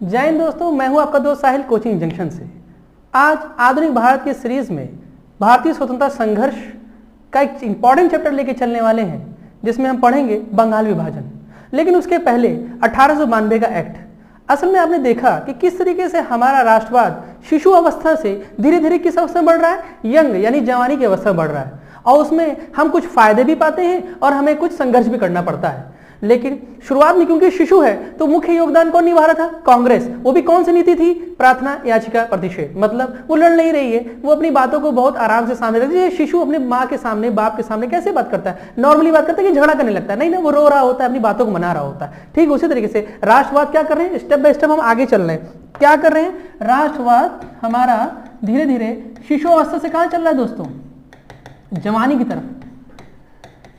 जय हिंद दोस्तों, मैं हूं आपका दोस्त साहिल कोचिंग जंक्शन से। आज आधुनिक भारत की सीरीज में भारतीय स्वतंत्रता संघर्ष का एक इंपॉर्टेंट चैप्टर लेके चलने वाले हैं, जिसमें हम पढ़ेंगे बंगाल विभाजन। लेकिन उसके पहले 1892 का एक्ट। असल में आपने देखा कि किस तरीके से हमारा राष्ट्रवाद शिशु अवस्था से धीरे धीरे किस अवस्था में बढ़ रहा है, यंग यानी जवानी की अवस्था में बढ़ रहा है, और उसमें हम कुछ फायदे भी पाते हैं और हमें कुछ संघर्ष भी करना पड़ता है। लेकिन शुरुआत में क्योंकि शिशु है तो मुख्य योगदान कौन निभा रहा था? कांग्रेस। वो भी कौन सी नीति थी? प्रार्थना याचिका प्रतिषेध। मतलब वो लड़ नहीं रही है, वो अपनी बातों को बहुत आराम से सामने रखती है। शिशु अपने माँ के सामने, बाप के सामने कैसे बात करता है? नॉर्मली बात करता है कि झगड़ा करने लगता है, नहीं ना, वो रो रहा होता है, अपनी बातों को मना रहा होता है। ठीक उसी तरीके से राष्ट्रवाद क्या कर रहे हैं, स्टेप बाय स्टेप हम आगे चल रहे हैं। क्या कर रहे हैं? राष्ट्रवाद हमारा धीरे धीरे शिशु अवस्था से कहां चल रहा है दोस्तों? जवानी की तरफ।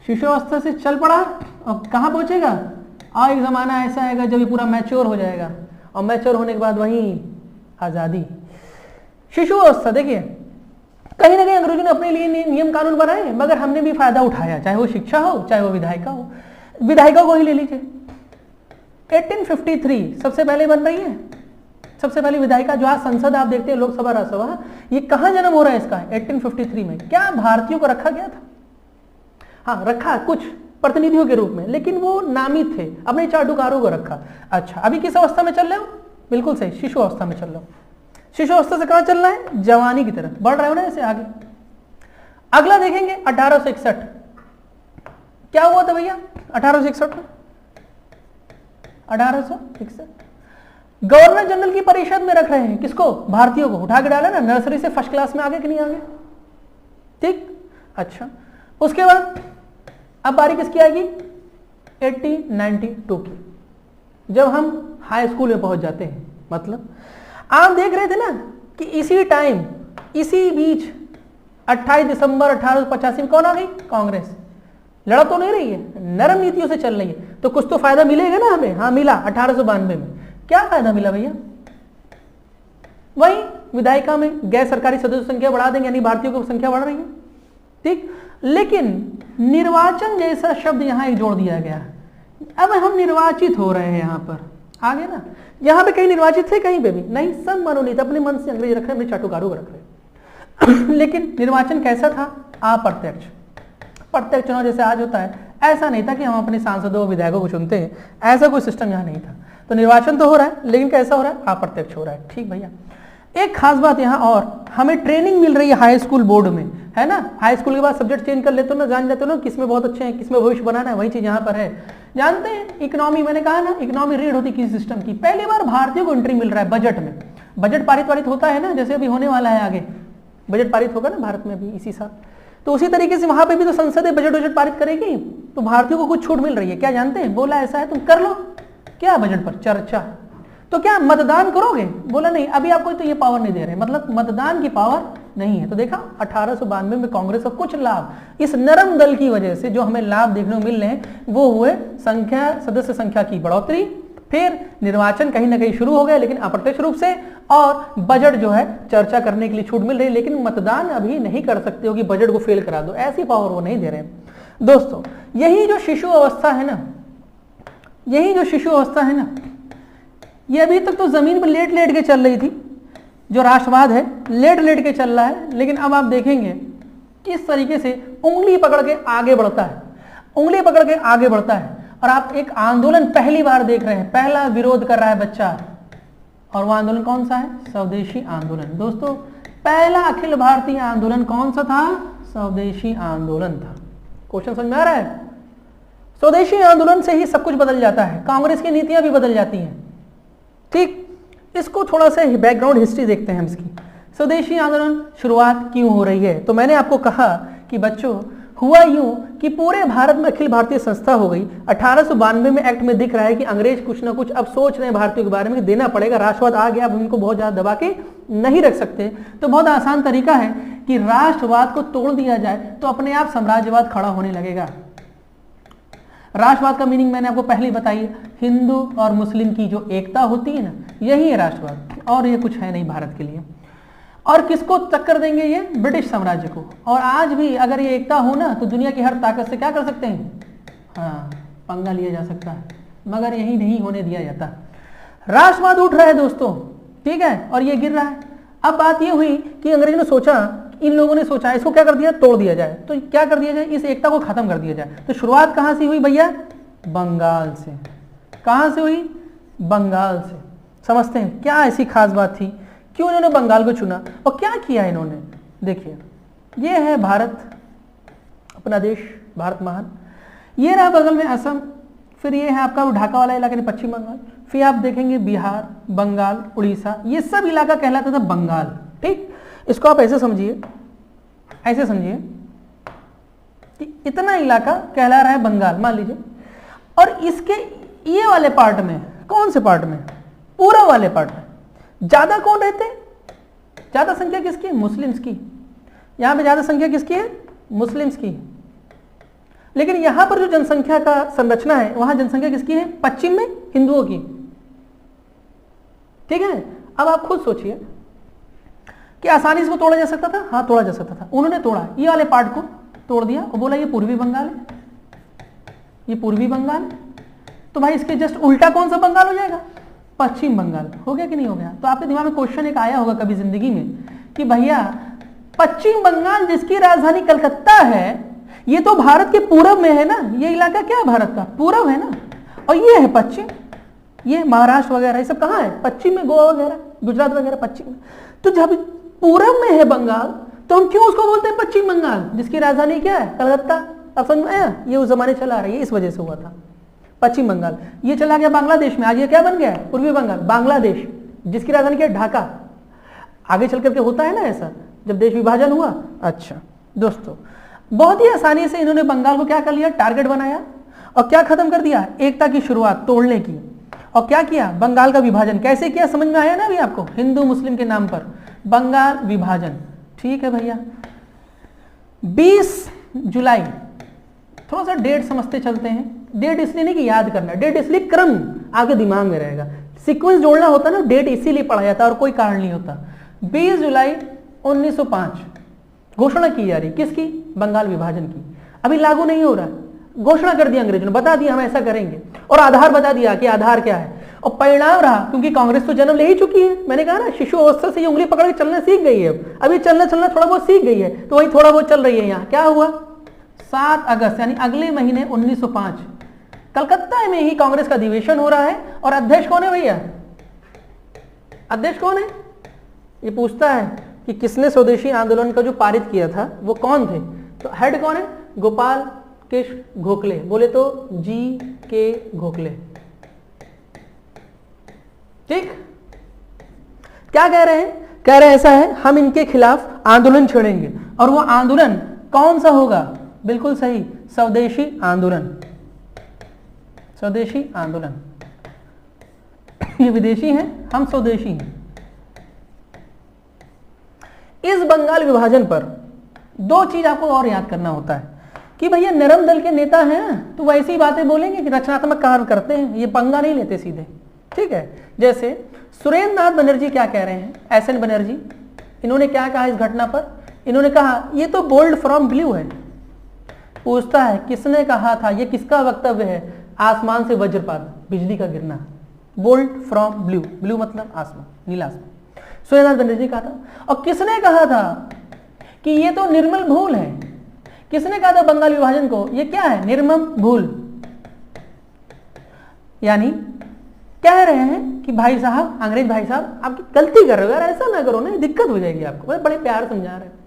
शिशु अवस्था से चल पड़ा और कहां पहुंचेगा? एक जमाना ऐसा आएगा जब ये पूरा मैच्योर हो जाएगा, और मैच्योर होने के बाद वहीं आजादी। शिशु अवस्था देखिए, कहीं ना कहीं अंग्रेजों ने अपने लिए नियम कानून बनाए, मगर हमने भी फायदा उठाया, चाहे वो शिक्षा हो, चाहे वो विधायिका हो। विधायिका को ही ले लीजिए, 1853 सबसे पहले बन रही है। सबसे पहली विधायिका जो आज संसद आप देखते हैं, लोकसभा राज्यसभा, ये कहां जन्म हो रहा है इसका? 1853 में। क्या भारतीयों को रखा गया था? हाँ, रखा कुछ प्रतिनिधियों के रूप में, लेकिन वो नामी थे, अपने चाटुकारों को रखा। अच्छा, अभी किस अवस्था में चल रहे हो? बिल्कुल सही, शिशु अवस्था में चल रहे हो। शिशु अवस्था से कहां चल रहा है? जवानी की तरफ बढ़ रहे हो ना ऐसे आगे। अगला देखेंगे 1861। क्या हुआ था भैया 1861 में? 1861 गवर्नर जनरल की परिषद में रख रहे हैं किसको? भारतीयों को। उठा के डाला ना, नर्सरी से फर्स्ट क्लास में आगे कि नहीं आगे? ठीक। अच्छा, उसके बाद अब बारी किसकी आएगी? 1892 की, जब हम हाई स्कूल में पहुंच जाते हैं। मतलब आप देख रहे थे ना कि इसी टाइम, इसी बीच 28 दिसंबर 1885 में कौन आ गई? कांग्रेस। लड़ा तो नहीं रही है, नरम नीतियों से चल रही है, तो कुछ तो फायदा मिलेगा ना हमें। हाँ मिला, 1892 में। क्या फायदा मिला भैया? वही विधायिका में गैर सरकारी सदस्यों की संख्या बढ़ा देंगे, यानी भारतीयों की संख्या बढ़ रही है। ठीक, लेकिन निर्वाचन जैसा शब्द यहां एक जोड़ दिया गया। अब हम निर्वाचित हो रहे हैं यहां पर, आगे ना, यहां पे कहीं निर्वाचित थे, कहीं पे भी नहीं, सब मनोनीत, अपने मन से अंग्रेज रख रहे हैं, अपने चाटुकारों को रख रहे हैं। लेकिन निर्वाचन कैसा था? अप्रत्यक्ष। प्रत्यक्ष चुनाव जैसे आज होता है, ऐसा नहीं था कि हम अपने सांसदों विधायकों को चुनते हैं, ऐसा कोई सिस्टम यहां नहीं था। तो निर्वाचन तो हो रहा है, लेकिन कैसा हो रहा है? अप्रत्यक्ष हो रहा है। ठीक भैया, एक खास बात यहां और, हमें ट्रेनिंग मिल रही है हाई स्कूल बोर्ड में, है ना। हाई स्कूल के बाद सब्जेक्ट चेंज कर लेते हो ना, जान जाते हो ना किसमें बहुत अच्छे हैं, किसमें भविष्य बनाना है। वही चीज यहां पर है। जानते हैं इकोनॉमी, मैंने कहा ना इकोनॉमी रीड होती किसी सिस्टम की। पहली बार भारतीयों को एंट्री मिल रहा है बजट में। बजट पारित होता है ना, जैसे अभी होने वाला है, आगे बजट पारित होगा ना भारत में अभी इसी साल। तो उसी तरीके से वहां पे भी तो संसद बजट पारित करेगी, तो भारतीयों को कुछ छूट मिल रही है। क्या जानते हैं? बोला ऐसा है तुम कर लो क्या बजट पर चर्चा, तो क्या मतदान करोगे? बोला नहीं, अभी आपको तो ये पावर नहीं दे रहे, मतलब मतदान की पावर नहीं है। तो देखा 1892 में कांग्रेस का कुछ लाभ इस नरम दल की वजह से जो हमें लाभ देखने को मिल रहे हैं, वो हुए सदस्य संख्या की बढ़ोतरी, फिर निर्वाचन कहीं ना कहीं शुरू हो गया, लेकिन अप्रत्यक्ष रूप से, और बजट जो है चर्चा करने के लिए छूट मिल रही है, लेकिन मतदान अभी नहीं कर सकते हो कि बजट को फेल करा दो, ऐसी पावर वो नहीं दे रहे। दोस्तों, यही जो शिशु अवस्था है ना, ये अभी तक तो जमीन पर लेट लेट के चल रही थी। जो राष्ट्रवाद है लेट लेट के चल रहा है, लेकिन अब आप देखेंगे किस तरीके से उंगली पकड़ के आगे बढ़ता है, और आप एक आंदोलन पहली बार देख रहे हैं। पहला विरोध कर रहा है बच्चा, और वह आंदोलन कौन सा है? स्वदेशी आंदोलन। दोस्तों, पहला अखिल भारतीय आंदोलन कौन सा था? स्वदेशी आंदोलन था। क्वेश्चन समझ में आ रहा है? स्वदेशी आंदोलन से ही सब कुछ बदल जाता है, कांग्रेस की नीतियां भी बदल जाती हैं। ठीक, इसको थोड़ा सा बैकग्राउंड हिस्ट्री देखते हैं हम इसकी। स्वदेशी आंदोलन शुरुआत क्यों हो रही है? तो मैंने आपको कहा कि बच्चों, हुआ यूं कि पूरे भारत में अखिल भारतीय संस्था हो गई। 1892 में एक्ट में दिख रहा है कि अंग्रेज कुछ ना कुछ अब सोच रहे हैं भारतीयों के बारे में कि देना पड़ेगा, राष्ट्रवाद आ गया, अब उनको बहुत ज्यादा दबा के नहीं रख सकते। तो बहुत आसान तरीका है कि राष्ट्रवाद को तोड़ दिया जाए, तो अपने आप साम्राज्यवाद खड़ा होने लगेगा। राष्ट्रवाद का मीनिंग मैंने आपको पहले ही बताई, हिंदू और मुस्लिम की जो एकता होती है ना, यही है राष्ट्रवाद, और ये कुछ है नहीं भारत के लिए। और किसको टक्कर देंगे? ये ब्रिटिश साम्राज्य को। और आज भी अगर ये एकता हो ना, तो दुनिया की हर ताकत से क्या कर सकते हैं? हाँ, पंगा लिया जा सकता है, मगर यही नहीं होने दिया जाता। राष्ट्रवाद उठ रहा है दोस्तों, ठीक है, और ये गिर रहा है। अब बात ये हुई कि अंग्रेजों ने सोचा, इन लोगों ने सोचा इसको क्या कर दिया, तोड़ दिया जाए। तो क्या कर दिया जाए, इस एकता को खत्म कर दिया जाए। तो शुरुआत कहां से हुई भैया, बंगाल से। कहां से हुई, बंगाल से। समझते हैं क्या ऐसी खास बात थी, क्यों इन्होंने बंगाल को चुना और क्या किया इन्होंने। देखिए ये है भारत, अपना देश भारत महान। ये रहा बगल में असम, फिर ये है आपका ढाका वाला इलाका पश्चिम बंगाल, फिर आप देखेंगे बिहार, बंगाल, उड़ीसा, ये सब इलाका कहलाता था बंगाल। ठीक, इसको आप ऐसे समझिए, ऐसे समझिए कि इतना इलाका कहला रहा है बंगाल, मान लीजिए। और इसके ये वाले पार्ट में, कौन से पार्ट में, पूरा वाले पार्ट में ज्यादा कौन रहते हैं, ज्यादा संख्या किसकी है, मुस्लिम्स की। यहां पे ज्यादा संख्या किसकी है, मुस्लिम्स की। लेकिन यहां पर जो जनसंख्या का संरचना है, वहां जनसंख्या किसकी है, पश्चिम में हिंदुओं की। ठीक है, अब आप खुद सोचिए कि आसानी से इसको तोड़ा जा सकता था, हाँ तोड़ा जा सकता था। उन्होंने तोड़ा, ये वाले पार्ट को तोड़ दिया और बोला ये पूर्वी बंगाल है, ये पूर्वी बंगाल है। तो भाई इसके जस्ट उल्टा कौन सा बंगाल हो जाएगा, पश्चिम बंगाल। हो गया कि नहीं हो गया। तो आपके दिमाग में क्वेश्चन एक आया होगा कभी जिंदगी में कि भैया पश्चिम बंगाल जिसकी राजधानी कलकत्ता है, ये तो भारत के पूरब में है ना, ये इलाका क्या है, भारत का पूरब है ना, और ये है पश्चिम, ये महाराष्ट्र वगैरह ये सब कहाँ है, पश्चिम में, गोवा वगैरह, गुजरात वगैरह पश्चिम में। तो जब पूरब में है बंगाल, तो हम क्यों उसको बोलते हैं पश्चिम बंगाल, जिसकी राजधानी क्या है, कलकत्ता। अब समझ में आया, ये उस जमाने चला आ रहा है, इस वजह से हुआ था पश्चिम बंगाल। ये चला गया बांग्लादेश में, आज ये क्या बन गया है, पूर्वी बंगाल, बांग्लादेश, जिसकी राजधानी क्या है, ढाका। आगे चल करके होता है ना ऐसा, जब देश विभाजन हुआ। अच्छा दोस्तों, बहुत ही आसानी से इन्होंने बंगाल को क्या कर लिया, टारगेट बनाया और क्या खत्म कर दिया, एकता की शुरुआत तोड़ने की। और क्या किया, बंगाल का विभाजन कैसे किया, समझ में आया ना अभी आपको, हिंदू मुस्लिम के नाम पर बंगाल विभाजन। ठीक है भैया, 20 जुलाई, थोड़ा सा डेट समझते चलते हैं। डेट इसलिए नहीं कि याद करना, डेट इसलिए क्रम आपके दिमाग में रहेगा, सीक्वेंस जोड़ना होता ना, डेट इसीलिए पढ़ा जाता और कोई कारण नहीं होता। 20 जुलाई 1905 घोषणा की जा रही, किसकी, बंगाल विभाजन की। अभी लागू नहीं हो रहा, घोषणा कर दिया अंग्रेजों ने, बता दिया हम ऐसा करेंगे, और आधार बता दिया कि आधार क्या है। और परिणाम रहा, क्योंकि कांग्रेस तो जन्म ले ही चुकी है, मैंने कहा ना शिशु अवस्था से ये उंगली पकड़ के चलना सीख गई है, अभी चलना थोड़ा बहुत सीख गई है, तो वही थोड़ा बहुत चल रही है। यहाँ क्या हुआ, 7 अगस्त यानी अगले महीने 1905 कलकत्ता में ही कांग्रेस का अधिवेशन हो रहा है। और अध्यक्ष कौन है भैया, अध्यक्ष कौन है, ये पूछता है कि किसने स्वदेशी आंदोलन का जो पारित किया था वो कौन थे, तो हेड कौन है, गोपाल कृष्ण गोखले, बोले तो G.K. गोखले। ठीक, क्या कह रहे हैं, कह रहे हैं ऐसा है, हम इनके खिलाफ आंदोलन छेड़ेंगे। और वो आंदोलन कौन सा होगा, बिल्कुल सही, स्वदेशी आंदोलन, स्वदेशी आंदोलन। ये विदेशी हैं, हम स्वदेशी हैं। इस बंगाल विभाजन पर 2 चीज आपको और याद करना होता है कि भैया नरम दल के नेता हैं तो वैसी बातें बोलेंगे कि रचनात्मक कार्य करते हैं, ये पंगा नहीं लेते सीधे। ठीक है, जैसे सुरेंद्र नाथ बनर्जी क्या कह रहे हैं, एसएन बनर्जी, इन्होंने क्या कहा इस घटना पर, इन्होंने कहा ये तो बोल्ड फ्रॉम ब्लू है। पूछता है किसने कहा था, ये किसका वक्तव्य है, आसमान से वज्रपात, बिजली का गिरना, बोल्ड फ्रॉम ब्लू, ब्लू मतलब आसमान, नीला आसमान, सुरेंद्र नाथ बनर्जी कहा था। और किसने कहा था कि ये तो निर्मल भूल है, किसने कहा था बंगाल विभाजन को, ये क्या है, निर्मम भूल। यानी कह रहे हैं कि भाई साहब, अंग्रेज भाई साहब आपकी गलती कर रहे हो यार, ऐसा ना करो ना, दिक्कत हो जाएगी आपको, बड़े प्यार समझा रहे हैं।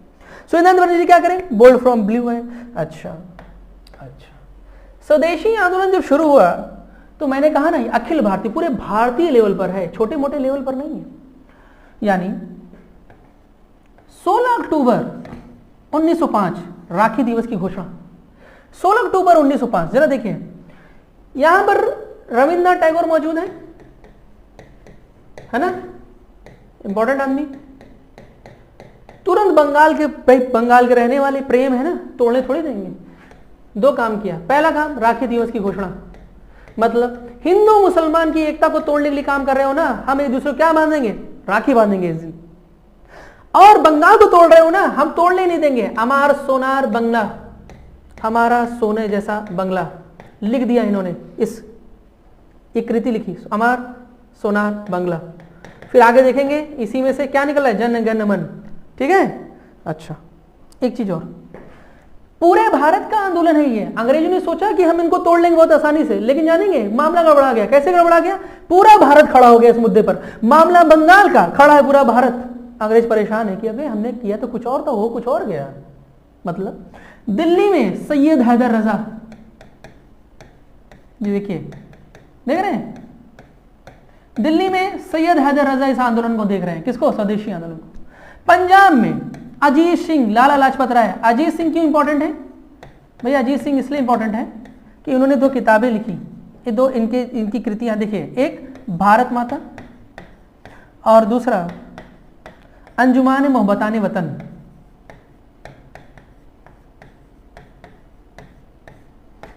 सुरेंद्र नाथ बनर्जी क्या करें, बोल्ड फ्रॉम ब्लू है। अच्छा, स्वदेशी आंदोलन जब शुरू हुआ तो मैंने कहा ना, अखिल भारतीय, पूरे भारतीय लेवल पर है, छोटे मोटे लेवल पर नहीं है। यानी 16 अक्टूबर 1905 राखी दिवस की घोषणा, 16 अक्टूबर 1905। जरा देखिए, यहां पर रविन्द्रनाथ टैगोर मौजूद है ना, इंपॉर्टेंट आदमी। तुरंत बंगाल के रहने वाले, प्रेम है ना, तोड़ने थोड़ी देंगे। 2 काम किया, पहला काम राखी दिवस की घोषणा, मतलब हिंदू मुसलमान की एकता को तोड़ने के लिए काम कर रहे हो ना, हम एक दूसरे को क्या बांधेंगे, राखी बांधेंगे इस दिन। और बंगाल को तोड़ रहे हो ना, हम तोड़ने नहीं देंगे, अमार सोनार बंगला, हमारा सोने जैसा बंगला, लिख दिया इन्होंने, इस एक कृति लिखी, अमार सोनार बांग्ला। फिर आगे देखेंगे इसी में से क्या निकला है, जन गण मन। ठीक है, अच्छा एक चीज और, पूरे भारत का आंदोलन है ये। अंग्रेजों ने सोचा कि हम इनको तोड़ लेंगे बहुत आसानी से, लेकिन जानेंगे मामला गड़बड़ा गया। कैसे गड़बड़ा गया? पूरा भारत खड़ा हो गया इस मुद्दे पर। मामला बंगाल का, खड़ा है पूरा भारत। अंग्रेज परेशान है कि अबे हमने किया तो कुछ और था, वो कुछ और गया। मतलब दिल्ली में सैयद हैदर रजा, ये देखिए, देख रहे हैं, दिल्ली में सैयद हैदर रजा इस आंदोलन को देख रहे हैं। किसको? स्वदेशी आंदोलन को। पंजाब में अजीत सिंह, लाला लाजपत राय। अजीत सिंह क्यों इंपॉर्टेंट है भैया? अजीत सिंह इसलिए इंपॉर्टेंट है कि उन्होंने 2 किताबें लिखी। ये 2 इनकी कृतियां देखिए, एक भारत माता और दूसरा अंजुमान मोहब्बतान वतन।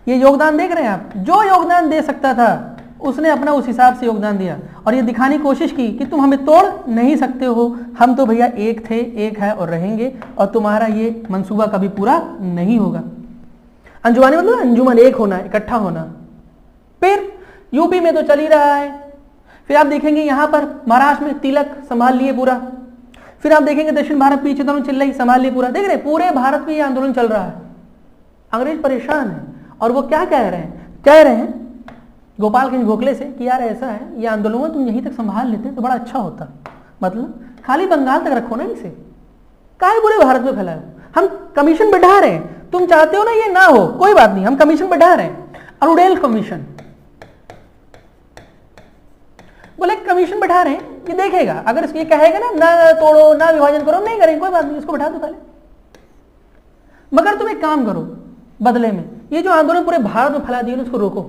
ये योगदान देख रहे हैं आप, जो योगदान दे सकता था उसने अपना उस हिसाब से योगदान दिया और ये दिखाने की कोशिश की कि तुम हमें तोड़ नहीं सकते हो, हम तो भैया एक थे, एक है और रहेंगे, और तुम्हारा ये मंसूबा कभी पूरा नहीं होगा। अंजुमानी मतलब अंजुमन, एक होना, इकट्ठा होना। फिर यूपी में तो चल ही रहा है। फिर आप देखेंगे यहां पर महाराष्ट्र में तिलक संभाल लिए पूरा। फिर आप देखेंगे दक्षिण भारत पीछे तो चिल्लाई संभाल लिए पूरा। देख रहे पूरे भारत में ये आंदोलन चल रहा है। अंग्रेज परेशान है और वो क्या कह रहे हैं? कह रहे हैं गोपालगंज गोखले से कि यार ऐसा है, ये आंदोलन तुम यहीं तक संभाल लेते तो बड़ा अच्छा होता। मतलब खाली बंगाल तक रखो ना इसे, काहे पूरे भारत में फैलाओ। हम कमीशन बैठा रहे हैं, तुम चाहते हो ना ये ना हो, कोई बात नहीं, हम कमीशन बैठा रहे हैं, अरुडेल कमीशन। बोले कमीशन बैठा रहे हैं, ये देखेगा, अगर ये कहेगा ना तोड़ो, ना विभाजन करो, नहीं करेंगे, कोई बात नहीं, इसको बैठा दो पहले। मगर तुम एक काम करो बदले में, ये जो आंदोलन पूरे भारत में फैला दिया उसको रोको।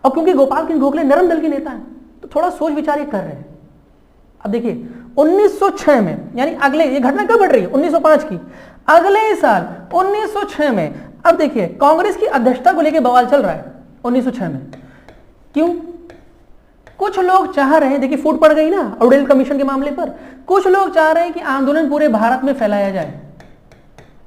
और क्योंकि गोपालगंज गोखले नरम दल के नेता हैं तो थोड़ा सोच विचार कर रहे हैं। अब देखिए 1906 में, यानी अगले, ये घटना कब घट रही है? 1905 की। अगले साल 1906 में, अब देखिए कांग्रेस की अध्यक्षता को लेकर बवाल चल रहा है 1906 में। क्यों? कुछ लोग चाह रहे हैं, देखिए फूट पड़ गई ना अरुडेल कमीशन के मामले पर, कुछ लोग चाह रहे हैं कि आंदोलन पूरे भारत में फैलाया जाए।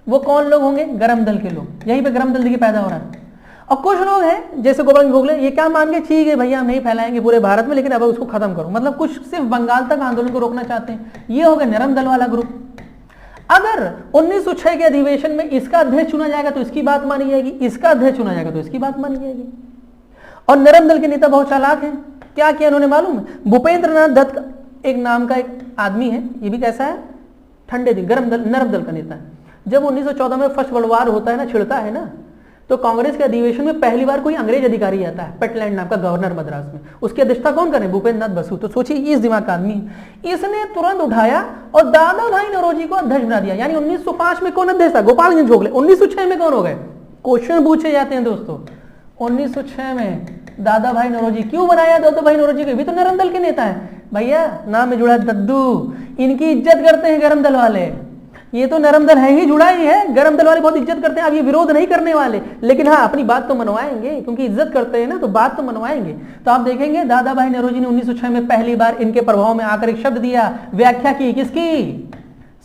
वो कौन लोग होंगे? गरम दल के लोग। यहीं पे गरम दल देखिए पैदा हो रहा है। और कुछ लोग हैं जैसे गोपालगंज गोखले, ये क्या मान के, ठीक है भैया हम नहीं फैलाएंगे पूरे भारत में, लेकिन अब उसको खत्म करो। मतलब कुछ सिर्फ बंगाल तक आंदोलन को रोकना चाहते हैं। ये हो गया नरम दल वाला ग्रुप। अगर 1906 के अधिवेशन में इसका अध्यक्ष चुना जाएगा तो इसकी बात मानी जाएगी, इसका अध्यक्ष चुना जाएगा तो इसकी बात मानी जाएगी। और नरम दल के नेता बहुत चालाक हैं। क्या किया उन्होंने मालूम है? भूपेंद्र नाथ दत्त एक नाम का एक आदमी है, ये भी कैसा है? ठंडे दिन, गरम दल, नरम दल का नेता है। जब 1914 में फर्स्ट वर्ल्ड वार होता है ना, छिड़ता है ना, तो कांग्रेस के अधिवेशन में पहली बार कोई अंग्रेज अधिकारी आता है, पेटलैंड नाम का गवर्नर मद्रास में। उसकी अध्यक्षता कौन करे? भूपेंद्र नाथ बसु। तो सोचिए इस दिमाग का आदमी, इसने तुरंत उठाया और दादा भाई नौरोजी को अध्यक्ष बना दिया। यानी 1905 में कौन अध्यक्ष था? गोपालगंज गोखले। 1906 में कौन हो गए? क्वेश्चन पूछे जाते हैं दोस्तों। 1906 में दादा भाई नौरोजी क्यों बनाया? दादा भाई नौरोजी को भी तो नरम दल के नेता है भैया, नाम में जुड़ा दद्दू, इनकी इज्जत करते हैं गरम दल वाले। ये तो नरम दल है ही, जुड़ा ही है, गरम दल वाले बहुत इज्जत करते हैं। अब ये विरोध नहीं करने वाले, लेकिन हाँ अपनी बात तो मनवाएंगे, क्योंकि इज्जत करते हैं ना, तो बात तो मनवाएंगे। तो आप देखेंगे दादा भाई नौरोजी ने 1906 में पहली बार इनके प्रभाव में आकर एक शब्द दिया, व्याख्या की, किसकी?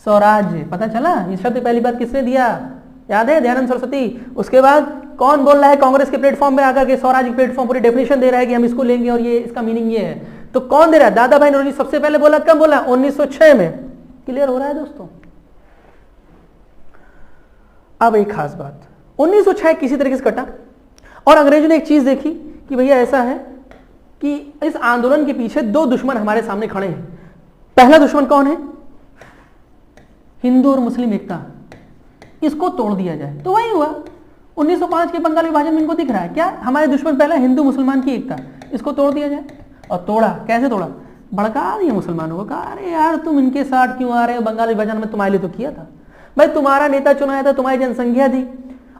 स्वराज्य। पता चला ये शब्द पहली बार किसने दिया? याद है? दयानंद सरस्वती। उसके बाद कौन बोल रहा है कांग्रेस के प्लेटफॉर्म में आकर के? स्वराज प्लेटफॉर्म पूरी डेफिनेशन दे रहा है कि हम इसको लेंगे और ये इसका मीनिंग ये है। तो कौन दे रहा है? दादा भाई नौरोजी सबसे पहले बोला। कब बोला? 1906 में। क्लियर हो रहा है दोस्तों? अब एक खास बात, 1906 किसी तरीके से कटा और अंग्रेजों ने एक चीज देखी कि भैया ऐसा है कि इस आंदोलन के पीछे 2 दुश्मन हमारे सामने खड़े हैं। पहला दुश्मन कौन है? हिंदू और मुस्लिम एकता, इसको तोड़ दिया जाए। तो वही हुआ 1905 के बंगाल विभाजन में इनको दिख रहा है क्या? हमारे दुश्मन पहला हिंदू मुसलमान की एकता, इसको तोड़ दिया जाए। और तोड़ा, कैसे तोड़ा? भड़का दिया मुसलमानों को, कहा अरे यार तुम इनके साथ क्यों आ रहे हो? बंगाल विभाजन में तुम्हारे लिए तो किया था भाई, तुम्हारा नेता चुनाया था, तुम्हारी जनसंख्या थी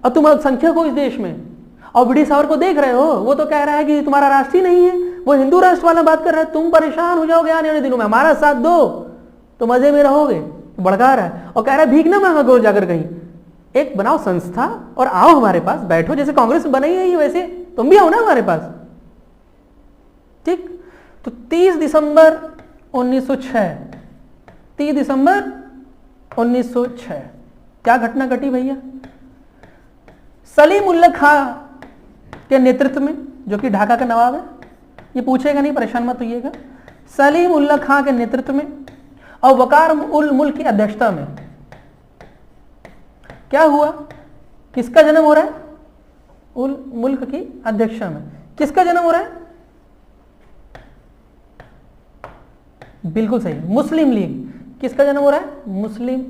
और तुम अल्पसंख्यक हो इस देश में। और ब्रिटिश सावर को देख रहे हो, वो तो कह रहा है कि तुम्हारा राष्ट्र ही नहीं है, वो हिंदू राष्ट्र वाला बात कर रहा है। तुम परेशान हो जाओगे आने वाले दिनों में, हमारा साथ दो तो मजे में रहोगे। भड़का रहा है और कह रहा है भीख ना मांगा करो जाकर कहीं, एक बनाओ संस्था और आओ हमारे पास बैठो, जैसे कांग्रेस बनाई है वैसे तुम भी आओ ना हमारे पास। ठीक, तो 30 दिसंबर 1906, 30 दिसंबर 1906 क्या घटना घटी भैया? सलीम उल्लाह खां के नेतृत्व में, जो कि ढाका का नवाब है, ये पूछेगा नहीं, परेशान मत होइएगा। सलीम उल्लाह खां के नेतृत्व में और वकार उल मुल्क की अध्यक्षता में क्या हुआ? किसका जन्म हो रहा है? उल मुल्क की अध्यक्षता में किसका जन्म हो रहा है? बिल्कुल सही, मुस्लिम लीग। किसका जन्म हो रहा है? मुस्लिम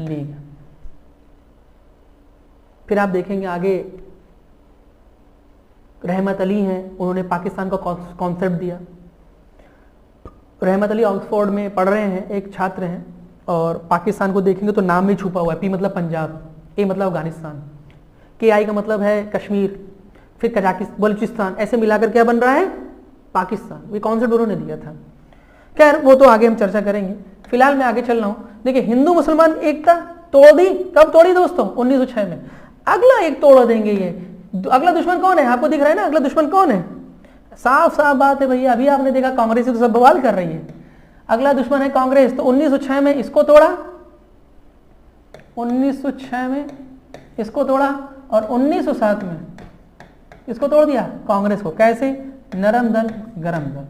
लीग। फिर आप देखेंगे आगे रहमत अली हैं, उन्होंने पाकिस्तान का कॉन्सेप्ट दिया। रहमत अली ऑक्सफोर्ड में पढ़ रहे हैं, एक छात्र हैं, और पाकिस्तान को देखेंगे तो नाम में छुपा हुआ है। पी मतलब पंजाब, ए मतलब अफगानिस्तान, के आई का मतलब है कश्मीर, फिर कजाकिस्तान, बलूचिस्तान, ऐसे मिलाकर क्या बन रहा है? पाकिस्तान। ये कॉन्सेप्ट उन्होंने दिया था। खैर वो तो आगे हम चर्चा करेंगे, फिलहाल मैं आगे चल रहा हूं। देखिए हिंदू मुसलमान एकता तोड़ दी, कब तोड़ी दोस्तों? 1906 में। अगला एक तोड़ देंगे ये। अगला दुश्मन कौन है? आपको दिख रहा है ना अगला दुश्मन कौन है? साफ साफ बात है भैया, अभी आपने देखा कांग्रेस तो सब बवाल कर रही है। अगला दुश्मन है कांग्रेस। तो 1906 में इसको तोड़ा, 1906 में इसको तोड़ा, और 1907 में इसको तोड़ दिया, कांग्रेस को। कैसे? नरम दल गरम दल।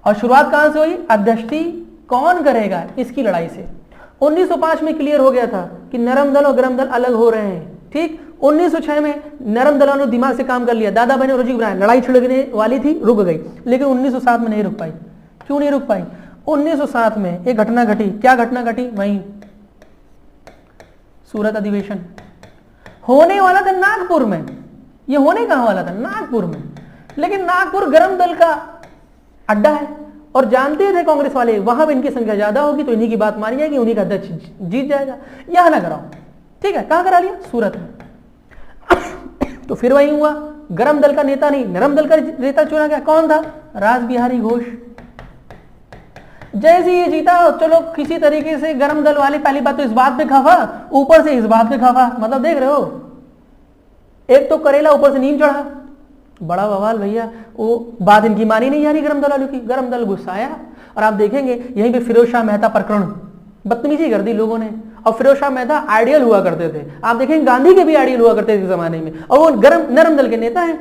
और शुरुआत कहां से हुई? अध्यक्षती कौन करेगा, इसकी लड़ाई से। 1905 में क्लियर हो गया था कि नरम दल और गरम दल अलग हो रहे हैं। ठीक, 1906 में नरम दलों ने दिमाग से काम कर लिया, दादा भाई ने रोजी बनाया, लड़ाई छिड़कने वाली थी, रुक गई। लेकिन 1907 में नहीं रुक पाई। क्यों नहीं रुक पाई? 1907 में एक घटना घटी। क्या घटना घटी? वहीं सूरत अधिवेशन होने वाला था नागपुर में। ये होने कहां वाला था? नागपुर में। लेकिन नागपुर गरम दल का अड्डा है, और जानते थे कांग्रेस वाले वहां पर इनकी संख्या ज्यादा होगी तो इन्हीं की बात मानी जाएगी, उन्हीं का अध्यक्ष जीत जाएगा। यहां ना कराओ, ठीक है, कहां करा लिया? सूरत में। तो फिर वही हुआ, गरम दल का नेता नहीं, नरम दल का नेता चुना गया। कौन था? रास बिहारी घोष। जैसे ये जीता, चलो किसी तरीके से गरम दल वाले पहली बात तो इस बात पे खफा, ऊपर से इस बात पे खफा। मतलब देख रहे हो, एक तो करेला ऊपर से नीम चढ़ा, बड़ा बवाल भैया। वो बात इनकी मानी नहीं जा रही गरम दल वालों की। गरम दल गुस्साया, और आप देखेंगे यहीं पे फिरोज शाह मेहता प्रकरण, बदतमीजी कर दी लोगों ने। और फिरोज शाह मेहता आइडियल हुआ करते थे, आप देखेंगे गांधी के भी आइडियल हुआ करते थे इस जमाने में, और वो नरम दल के नेता हैं,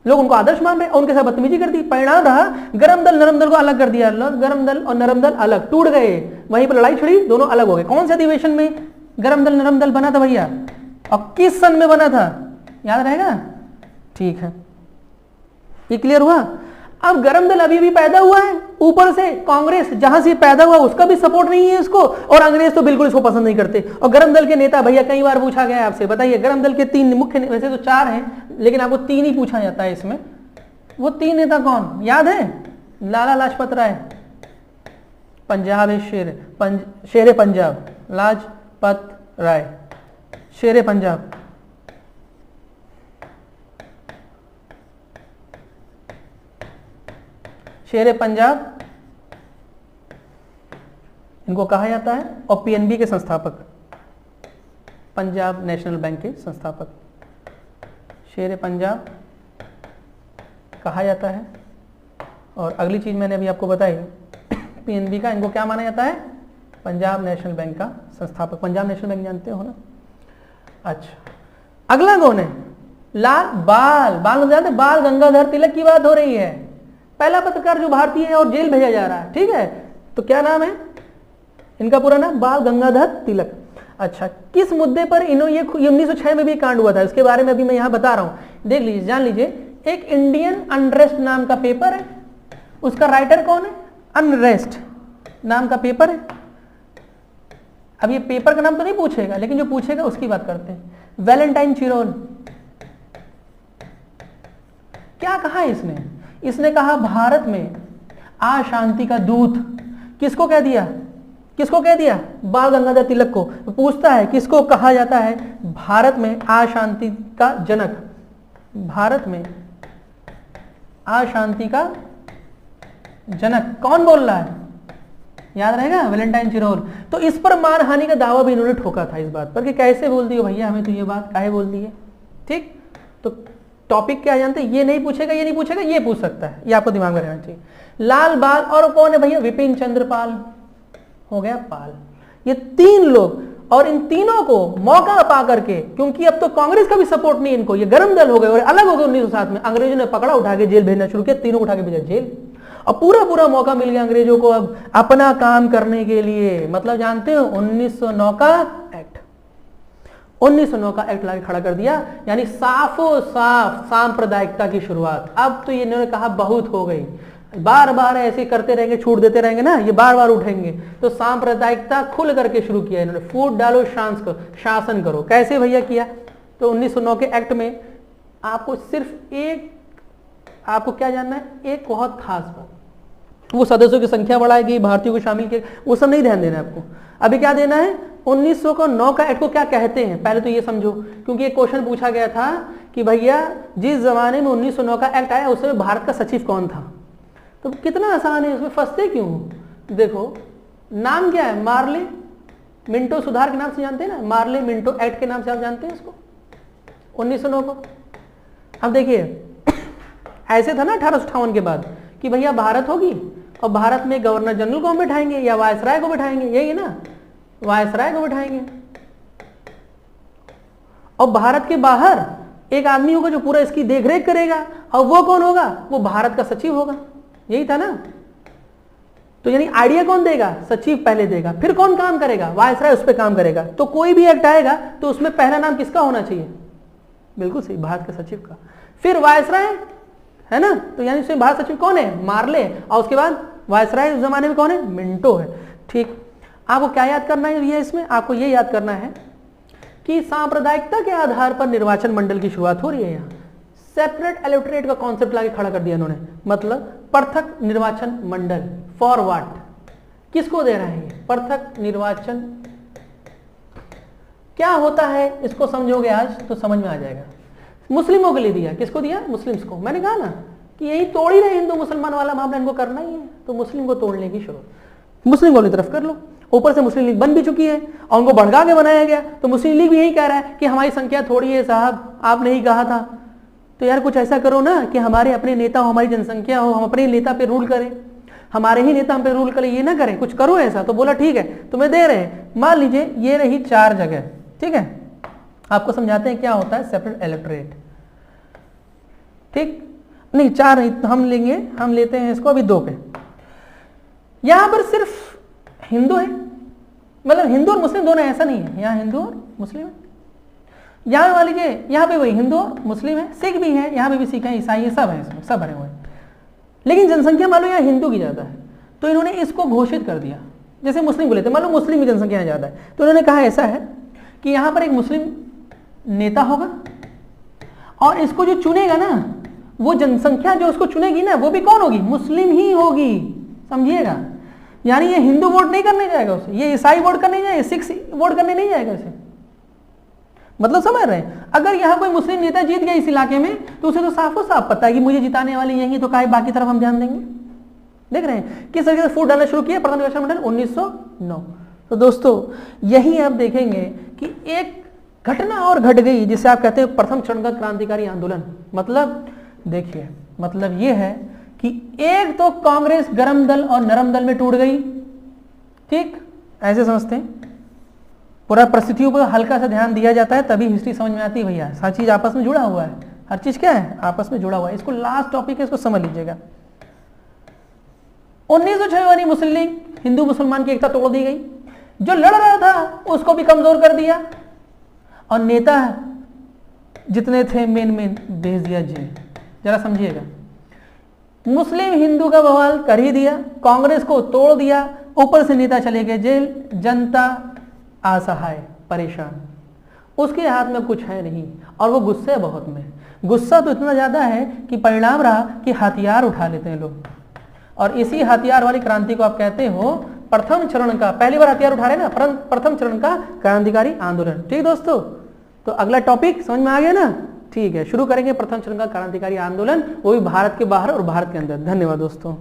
लोग उनको आदर्श मान रहे, उनके साथ बदतमीजी कर दी। परिणाम रहा गरम दल नरम दल को अलग कर दिया। गरम दल और नरम दल अलग टूट गए, वहीं पर लड़ाई छिड़ी, दोनों अलग हो गए। कौन से अधिवेशन में गरम दल नरम दल बना था भैया, और किस सन में बना था? याद रहेगा? ठीक है, ये क्लियर हुआ। अब गरम दल अभी भी पैदा हुआ है, ऊपर से कांग्रेस जहां से पैदा हुआ उसका भी सपोर्ट नहीं है इसको, और अंग्रेज तो बिल्कुल इसको पसंद नहीं करते। और गरम दल के नेता भैया कई बार पूछा गया आपसे, बताइए गरम दल के 3 मुख्य, वैसे तो 4 हैं लेकिन आपको 3 ही पूछा जाता है इसमें। वो 3 नेता कौन याद है? लाला लाजपत राय, पंजाब है शेर पंजाब, लाजपत राय शेर पंजाब। शेर पंजाब इनको कहा जाता है, और पीएनबी के संस्थापक, पंजाब नेशनल बैंक के संस्थापक शेर पंजाब कहा जाता है। और अगली चीज मैंने अभी आपको बताई, पीएनबी का इनको क्या माना जाता है? पंजाब नेशनल बैंक का संस्थापक। पंजाब नेशनल बैंक जानते हो ना? अच्छा, अगला कौन है? बाल गंगाधर तिलक की बात हो रही है। पहला पत्रकार जो भारतीय है और जेल भेजा जा रहा है, ठीक है, तो क्या नाम है इनका? पूरा नाम बाल गंगाधर तिलक। अच्छा, किस मुद्दे पर इन्होंने ये 1906 में भी कांड हुआ था, इसके बारे में अभी मैं यहां बता रहा हूं, देख लीजिए, जान लीजिए। एक इंडियन अनरेस्ट नाम का पेपर है, उसका राइटर कौन है? अनरेस्ट नाम का पेपर है। अब ये पेपर का नाम तो नहीं पूछेगा, लेकिन जो पूछेगा उसकी बात करते हैं। Valentine Chirol. क्या कहा इसने कहा भारत में अशांति का दूत। किसको कह दिया? किसको कह दिया? बाल गंगाधर तिलक को। पूछता है किसको कहा जाता है भारत में अशांति का जनक? भारत में अशांति का जनक कौन बोल रहा है? याद रहेगा? Valentine Chirol. तो इस पर मानहानि का दावा भी इन्होंने ठोका था, इस बात पर कि कैसे बोल दियो भैया, हमें तो ये बात काहे बोल दी है। ठीक, तो टॉपिक क्या जानते हैं? ये नहीं पूछेगा, ये नहीं पूछेगा, ये पूछ सकता है, ये आपको दिमाग में रहना चाहिए। लाल बाल, और कौन है भैया? विपिन चंद्र पाल, हो गया पाल। ये 3 लोग, और इन तीनों को मौका पा करके, क्योंकि अब तो कांग्रेस का भी सपोर्ट नहीं इनको, ये गरम दल हो गए और अलग हो गए 1907 में, अंग्रेजों ने पकड़ा, उठा के जेल भेजना शुरू किया, तीनों उठा के भेजा जेल। और पूरा मौका मिल गया अंग्रेजों को अब अपना काम करने के लिए। मतलब जानते हो 1909 का एक्ट, 1909 का एक्ट लाके खड़ा कर दिया, यानी साफो साफ सांप्रदायिकता की शुरुआत। अब तो ये इन्होंने कहा बहुत हो गई, बार बार ऐसे करते रहेंगे, छूट देते रहेंगे ना, ये बार बार उठेंगे, तो सांप्रदायिकता खुल करके शुरू किया इन्होंने। फूट डालो, शासन करो। कैसे भैया किया? तो 1909 के एक्ट में आपको सिर्फ एक, आपको क्या जानना है, एक बहुत खास बात, वो सदस्यों की संख्या बढ़ाई गई, भारतीयों को शामिल किया, वो सब नहीं ध्यान देना आपको। अभी क्या देना है, 1909 का एक्ट को क्या कहते हैं, पहले तो ये समझो, क्योंकि एक क्वेश्चन पूछा गया था कि भैया जिस जमाने में 1909 का एक्ट आया उस समय भारत का सचिव कौन था। तो कितना आसान है, उसमें फंसते क्यों? देखो नाम क्या है, मार्ले मिंटो सुधार के नाम से जानते हैं ना, मार्ले मिंटो एक्ट के नाम से आप जानते हैं इसको, 1909 को। अब देखिए ऐसे था ना 1858 के बाद कि भैया भारत होगी और भारत में गवर्नर जनरल को हम बैठाएंगे या वायसराय को बैठाएंगे, यही है ना, वायसराय को बैठाएंगे। और भारत के बाहर एक आदमी होगा जो पूरा इसकी देखरेख करेगा, और वो कौन होगा, वो भारत का सचिव होगा, यही था ना। तो यानी आइडिया कौन देगा, सचिव पहले देगा, फिर कौन काम करेगा, वायसराय उस पर काम करेगा। तो कोई भी एक्ट आएगा तो उसमें पहला नाम किसका होना चाहिए, बिल्कुल सही, भारत के सचिव का, फिर वायसराय, है ना। तो यानी उसमें भारत सचिव कौन है, मार्ले, और उसके बाद वायसराय उस जमाने में कौन है, मिंटो है। ठीक, आपको क्या याद करना है भैया इसमें, आपको ये याद करना है कि सांप्रदायिकता के आधार पर निर्वाचन मंडल की शुरुआत हो रही है। यहाँ सेपरेट इलेक्टोरेट का कॉन्सेप्ट लाके खड़ा कर दिया इन्होंने, मतलब पृथक निर्वाचन मंडल। फॉर व्हाट, किसको दे रहे हैं ये पृथक निर्वाचन, क्या होता है इसको समझोगे आज तो समझ में आ जाएगा। मुस्लिमों के लिए दिया, किसको दिया, मुस्लिम्स को। मैंने कहा ना कि यही तोड़ ही रहे हिंदू मुसलमान वाला मामला, इनको करना ही है, तो मुस्लिम को तोड़ने की शुरुआत मुस्लिम को अपनी तरफ कर लो। ऊपर से मुस्लिम लीग बन भी चुकी है और उनको भड़का के बनाया गया, तो मुस्लिम लीग भी यही कह रहा है कि हमारी संख्या थोड़ी है साहब, आपने ही कहा था, तो यार कुछ ऐसा करो ना कि हमारे अपने नेता हो, हमारी जनसंख्या हो, हम अपने नेता पे रूल करें, हमारे ही नेता हम पे रूल करें, ये ना करें, कुछ करो ऐसा। तो बोला ठीक है तुम्हें दे रहे हैं, मान लीजिए ये रही 4 जगह, ठीक है। आपको समझाते हैं क्या होता है सेपरेट इलेक्टोरेट, ठीक, नहीं 4 नहीं, हम लेंगे, हम लेते हैं इसको अभी 2 पे। यहां पर सिर्फ हिंदू है, मतलब हिंदू और मुस्लिम दोनों, ऐसा नहीं है, यहां हिंदू और मुस्लिम है। यहां मान लीजिए यहाँ पे वही हिंदू और मुस्लिम है, सिख भी है, यहाँ पे भी सिख है, ईसाई है, सब है, इसमें सब भरे हुए हैं, लेकिन जनसंख्या मान लो यहाँ हिंदू की ज्यादा है, तो इन्होंने इसको घोषित कर दिया। जैसे मुस्लिम को लेते, मान लो मुस्लिम की जनसंख्या ज्यादा है, तो इन्होंने कहा ऐसा है कि यहाँ पर एक मुस्लिम नेता होगा और इसको जो चुनेगा ना, वो जनसंख्या जो उसको चुनेगी ना, वो भी कौन होगी, मुस्लिम ही होगी, समझिएगा। यानी ये हिंदू वोट नहीं करने जाएगा उसे, ये ईसाई वोट करने जाएगा, सिख वोट करने नहीं जाएगा इसे, मतलब समझ रहे हैं। अगर यहाँ कोई मुस्लिम नेता जीत गया इस इलाके में, तो उसे तो साफ साफ पता है कि मुझे जिताने वाले यही, तो काहे बाकी तरफ हम ध्यान देंगे। देख रहे हैं किस तरीके से फूट डालना शुरू किया प्रथम निर्वाचन मंडल 1909। तो दोस्तों यही आप देखेंगे कि एक घटना और घट गई जिसे आप कहते हैं प्रथम चरण का क्रांतिकारी आंदोलन। मतलब देखिए, मतलब ये है कि एक तो कांग्रेस गरम दल और नरम दल में टूट गई, ठीक, ऐसे समझते हैं। पूरा परिस्थितियों पर हल्का सा ध्यान दिया जाता है तभी हिस्ट्री समझ में आती है भैया, हर चीज आपस में जुड़ा हुआ है, हर चीज क्या है, आपस में जुड़ा हुआ है। इसको लास्ट टॉपिक है, इसको समझ लीजिएगा। 1906 वाली मुस्लिम लीग, हिंदू मुसलमान की एकता तोड़ दी गई, जो लड़ रहा था उसको भी कमजोर कर दिया, और नेता जितने थे मेन भेज दिया जेल। जरा समझिएगा, मुस्लिम हिंदू का बवाल कर ही दिया, कांग्रेस को तोड़ दिया, ऊपर से नेता चले गए जेल, जनता असहाय परेशान, उसके हाथ में कुछ है नहीं, और वो गुस्से बहुत में, गुस्सा तो इतना ज्यादा है कि परिणाम रहा कि हथियार उठा लेते हैं लोग, और इसी हथियार वाली क्रांति को आप कहते हो प्रथम चरण का, पहली बार हथियार उठा रहे ना, प्रथम चरण का क्रांतिकारी आंदोलन। ठीक दोस्तों, तो अगला टॉपिक समझ में आ गया ना, ठीक है, शुरू करेंगे प्रथम चरण का क्रांतिकारी आंदोलन, वो भी भारत के बाहर और भारत के अंदर। धन्यवाद दोस्तों।